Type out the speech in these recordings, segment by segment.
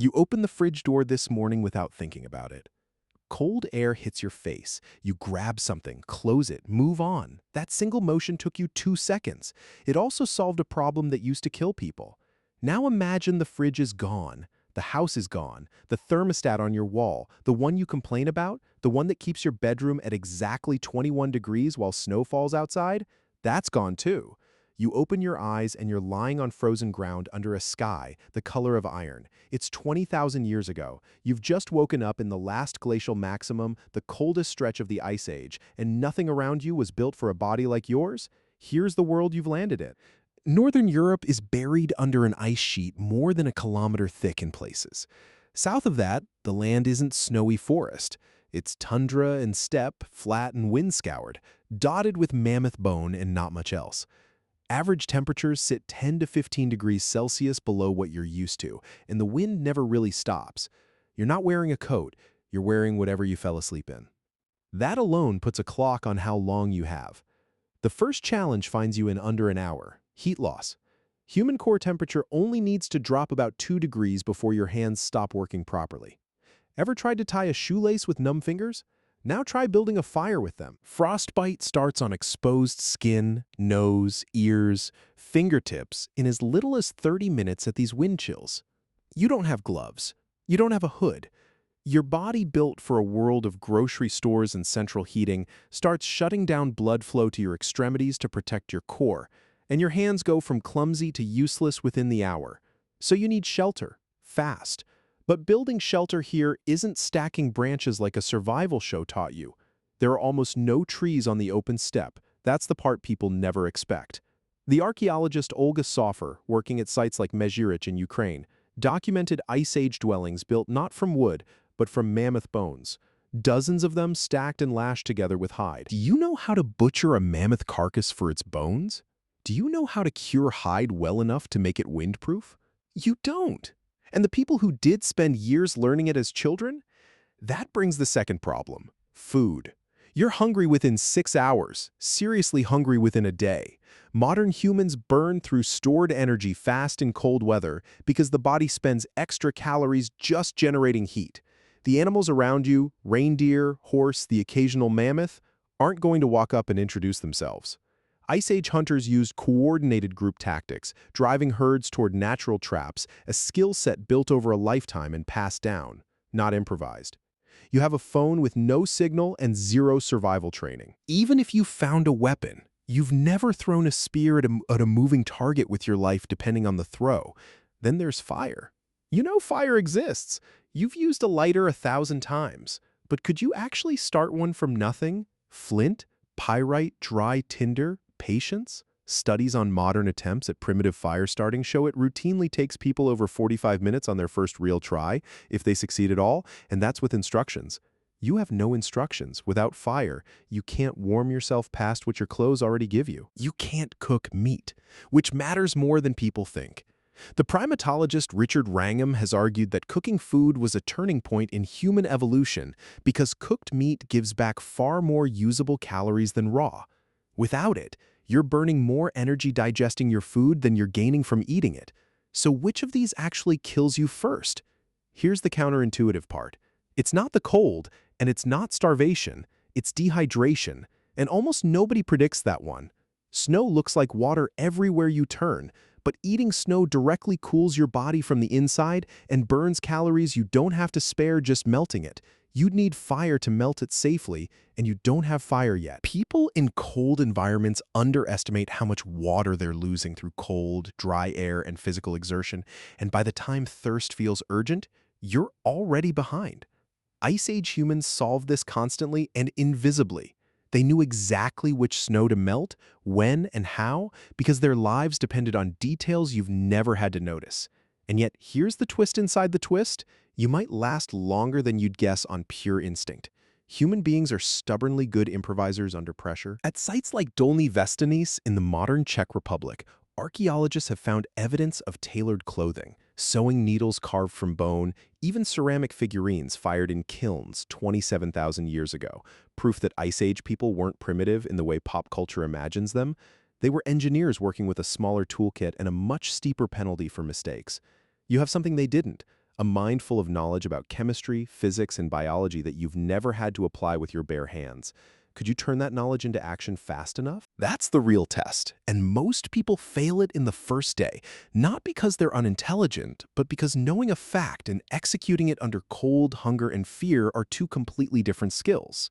You open the fridge door this morning without thinking about it. Cold air hits your face. You grab something, close it, move on. That single motion took you 2 seconds. It also solved a problem that used to kill people. Now imagine the fridge is gone. The house is gone. The thermostat on your wall, the one you complain about, the one that keeps your bedroom at exactly 21 degrees while snow falls outside, that's gone too. You open your eyes and you're lying on frozen ground under a sky the color of iron. It's 20,000 years ago. You've just woken up in the last glacial maximum, the coldest stretch of the Ice Age, and nothing around you was built for a body like yours? Here's the world you've landed in. Northern Europe is buried under an ice sheet more than a kilometer thick in places. South of that, the land isn't snowy forest. It's tundra and steppe, flat and wind-scoured, dotted with mammoth-bone and not much else. Average temperatures sit 10 to 15 degrees Celsius below what you're used to, and the wind never really stops. You're not wearing a coat, you're wearing whatever you fell asleep in. That alone puts a clock on how long you have. The first challenge finds you in under an hour: heat loss. Human core temperature only needs to drop about 2 degrees before your hands stop working properly. Ever tried to tie a shoelace with numb fingers? Now try building a fire with them. Frostbite starts on exposed skin, nose, ears, fingertips in as little as 30 minutes at these wind chills. You don't have gloves. You don't have a hood. Your body, built for a world of grocery stores and central heating, starts shutting down blood flow to your extremities to protect your core, and your hands go from clumsy to useless within the hour. So you need shelter, fast. But building shelter here isn't stacking branches like a survival show taught you. There are almost no trees on the open steppe. That's the part people never expect. The archaeologist Olga Sofer, working at sites like Mezhirich in Ukraine, documented Ice Age dwellings built not from wood, but from mammoth bones. Dozens of them stacked and lashed together with hide. Do you know how to butcher a mammoth carcass for its bones? Do you know how to cure hide well enough to make it windproof? You don't. And the people who did spend years learning it as children? That brings the second problem: food. You're hungry within 6 hours, seriously hungry within a day. Modern humans burn through stored energy fast in cold weather because the body spends extra calories just generating heat. The animals around you, reindeer, horse, the occasional mammoth, aren't going to walk up and introduce themselves. Ice Age hunters used coordinated group tactics, driving herds toward natural traps, a skill set built over a lifetime and passed down, not improvised. You have a phone with no signal and zero survival training. Even if you found a weapon, you've never thrown a spear at a moving target with your life depending on the throw. Then there's fire. You know fire exists. You've used a lighter 1,000 times. But could you actually start one from nothing? Flint, pyrite, dry tinder, patience? Studies on modern attempts at primitive fire starting show it routinely takes people over 45 minutes on their first real try, if they succeed at all, and that's with instructions. You have no instructions. Without fire, you can't warm yourself past what your clothes already give you. You can't cook meat, which matters more than people think. The primatologist Richard Wrangham has argued that cooking food was a turning point in human evolution because cooked meat gives back far more usable calories than raw. Without it, you're burning more energy digesting your food than you're gaining from eating it. So which of these actually kills you first? Here's the counterintuitive part. It's not the cold, and it's not starvation, it's dehydration, and almost nobody predicts that one. Snow looks like water everywhere you turn, but eating snow directly cools your body from the inside and burns calories you don't have to spare just melting it. You'd need fire to melt it safely, and you don't have fire yet. People in cold environments underestimate how much water they're losing through cold, dry air and physical exertion, and by the time thirst feels urgent, you're already behind. Ice Age humans solved this constantly and invisibly. They knew exactly which snow to melt, when, and how, because their lives depended on details you've never had to notice. And yet, here's the twist inside the twist: you might last longer than you'd guess on pure instinct. Human beings are stubbornly good improvisers under pressure. At sites like Dolní Věstonice in the modern Czech Republic, archaeologists have found evidence of tailored clothing, sewing needles carved from bone, even ceramic figurines fired in kilns 27,000 years ago, proof that Ice Age people weren't primitive in the way pop culture imagines them. They were engineers working with a smaller toolkit and a much steeper penalty for mistakes. You have something they didn't: A mind full of knowledge about chemistry, physics, and biology that you've never had to apply with your bare hands. Could you turn that knowledge into action fast enough? That's the real test, and most people fail it in the first day, not because they're unintelligent, but because knowing a fact and executing it under cold, hunger, and fear are two completely different skills.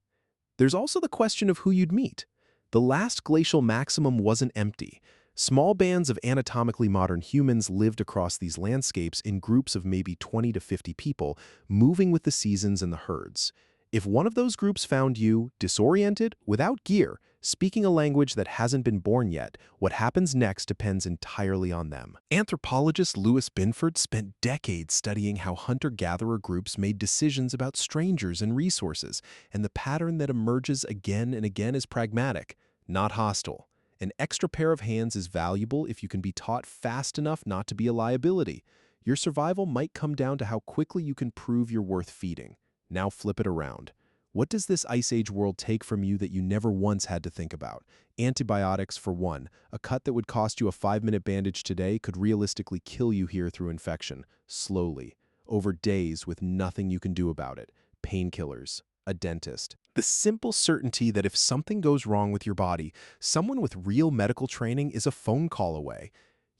There's also the question of who you'd meet. The last glacial maximum wasn't empty. Small bands of anatomically modern humans lived across these landscapes in groups of maybe 20 to 50 people, moving with the seasons and the herds. If one of those groups found you, disoriented, without gear, speaking a language that hasn't been born yet, what happens next depends entirely on them. Anthropologist Louis Binford spent decades studying how hunter-gatherer groups made decisions about strangers and resources, and the pattern that emerges again and again is pragmatic, not hostile. An extra pair of hands is valuable if you can be taught fast enough not to be a liability. Your survival might come down to how quickly you can prove you're worth feeding. Now flip it around. What does this Ice Age world take from you that you never once had to think about? Antibiotics, for one. A cut that would cost you a 5-minute bandage today could realistically kill you here through infection, slowly, over days with nothing you can do about it. Painkillers. A dentist. The simple certainty that if something goes wrong with your body, someone with real medical training is a phone call away.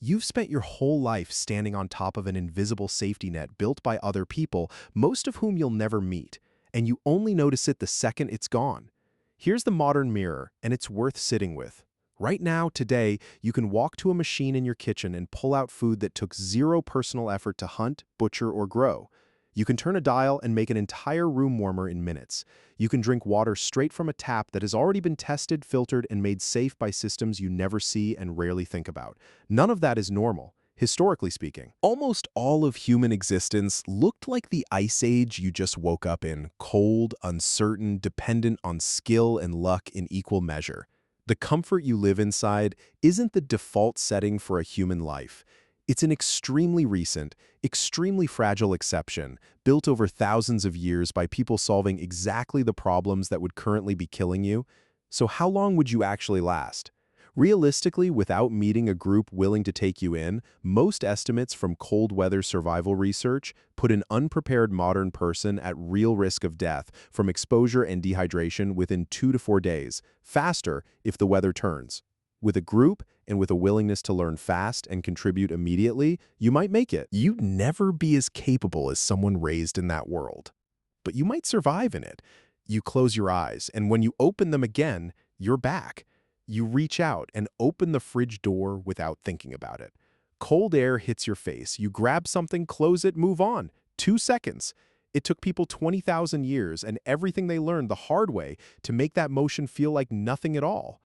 You've spent your whole life standing on top of an invisible safety net built by other people, most of whom you'll never meet, and you only notice it the second it's gone. Here's the modern mirror, and it's worth sitting with. Right now, today, you can walk to a machine in your kitchen and pull out food that took zero personal effort to hunt, butcher, or grow. You can turn a dial and make an entire room warmer in minutes. You can drink water straight from a tap that has already been tested, filtered, and made safe by systems you never see and rarely think about. None of that is normal, historically speaking. Almost all of human existence looked like the Ice Age you just woke up in, cold, uncertain, dependent on skill and luck in equal measure. The comfort you live inside isn't the default setting for a human life. It's an extremely recent, extremely fragile exception, built over thousands of years by people solving exactly the problems that would currently be killing you. So how long would you actually last? Realistically, without meeting a group willing to take you in, most estimates from cold weather survival research put an unprepared modern person at real risk of death from exposure and dehydration within 2 to 4 days, faster if the weather turns. With a group and with a willingness to learn fast and contribute immediately, you might make it. You'd never be as capable as someone raised in that world, but you might survive in it. You close your eyes, and when you open them again, you're back. You reach out and open the fridge door without thinking about it. Cold air hits your face. You grab something, close it, move on. 2 seconds. It took people 20,000 years and everything they learned the hard way to make that motion feel like nothing at all.